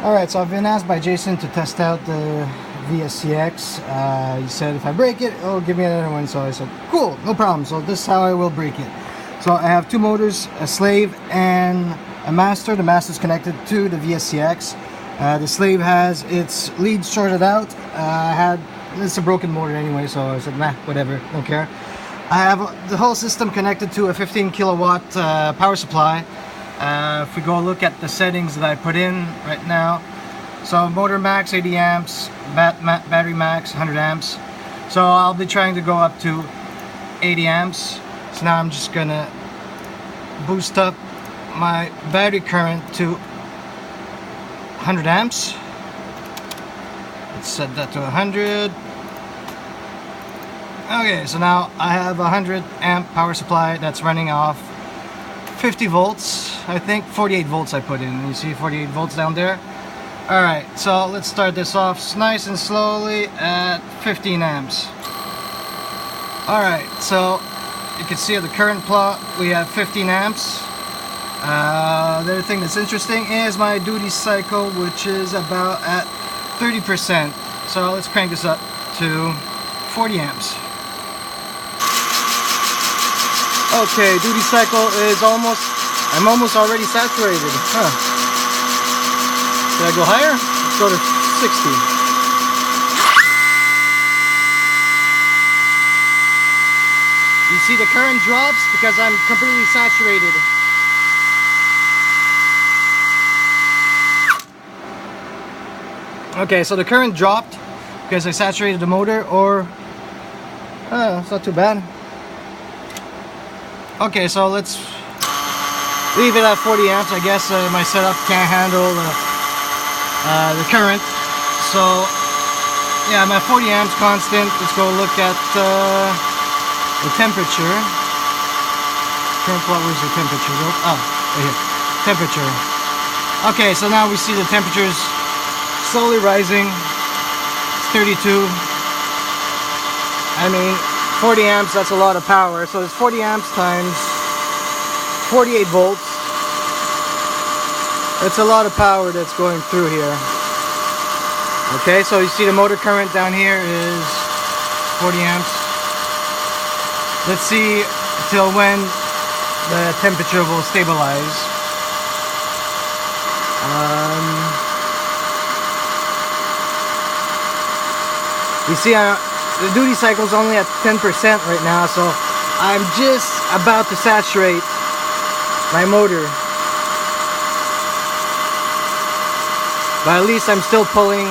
Alright, so I've been asked by Jason to test out the Vesc-X. He said if I break it, it'll give me another one. So I said, cool, no problem. So this is how I will break it. So I have two motors, a slave and a master. The master is connected to the Vesc-X. The slave has its lead shorted out. It's a broken motor anyway, so I said, nah, whatever, don't care. I have the whole system connected to a 15 kilowatt power supply. If we go look at the settings that I put in right now, so motor max 80 amps, battery max 100 amps. So I'll be trying to go up to 80 amps. So now I'm just gonna boost up my battery current to 100 amps. Let's set that to 100. Okay, so now I have a 100 amp power supply that's running off 50 volts. I think 48 volts I put in. You see 48 volts down there? Alright, so let's start this off nice and slowly at 15 amps. Alright, so you can see at the current plot we have 15 amps. The other thing that's interesting is my duty cycle, which is about at 30%. So let's crank this up to 40 amps. Okay, duty cycle is I'm almost already saturated. Huh. Should I go higher? Let's go to 60. You see the current drops because I'm completely saturated. Okay, so the current dropped because I saturated the motor, or it's not too bad. Okay, so let's leave it at 40 amps. I guess my setup can't handle the current. So yeah, I'm at 40 amps constant. Let's go look at the temperature. Current plot, where's the temperature? Oh, right here. Temperature. Okay, so now we see the temperature's slowly rising. It's 32. I mean, 40 amps, that's a lot of power. So it's 40 amps times 48 volts. It's a lot of power that's going through here. Okay, so you see the motor current down here is 40 amps. Let's see till when the temperature will stabilize. You see, the duty cycle is only at 10% right now, so I'm just about to saturate my motor. But at least I'm still pulling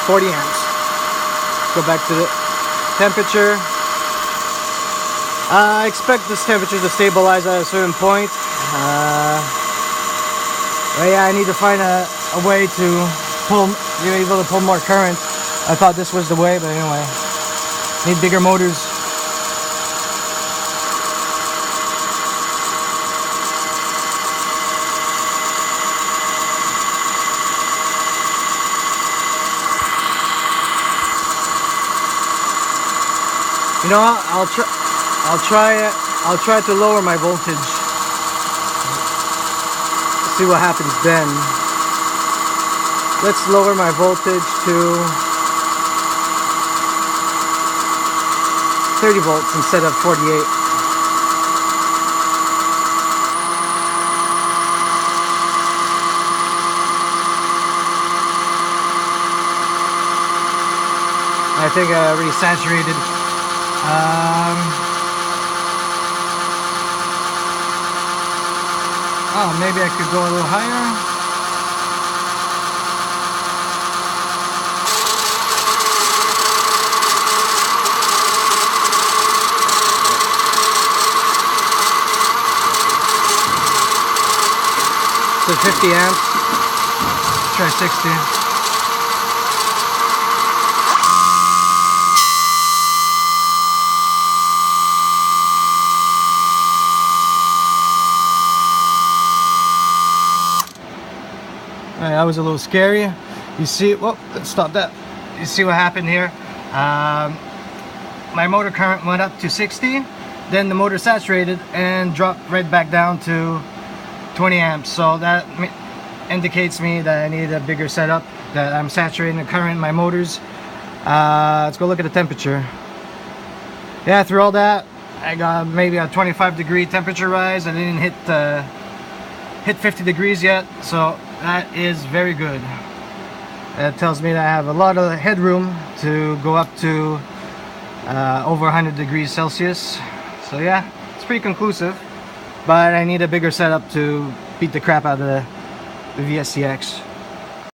40 amps. Go back to the temperature. I expect this temperature to stabilize at a certain point. But yeah, I need to find a way to be able to pull more current. I thought this was the way, but anyway, need bigger motors. You know what? I'll try to lower my voltage. See what happens then. Let's lower my voltage to 30 volts instead of 48. I think I already saturated. Oh, maybe I could go a little higher. So 50 amps. Try 60. Alright, that was a little scary. You see, well, let's stop that. You see what happened here? My motor current went up to 60, then the motor saturated and dropped right back down to 20 amps. So that indicates me that I need a bigger setup, that I'm saturating the current in my motors. Let's go look at the temperature. Yeah, through all that, I got maybe a 25-degree temperature rise. I didn't hit 50 degrees yet, so that is very good. That tells me that I have a lot of headroom to go up to over 100 degrees Celsius. So yeah, it's pretty conclusive, but I need a bigger setup to beat the crap out of the Vesc-X.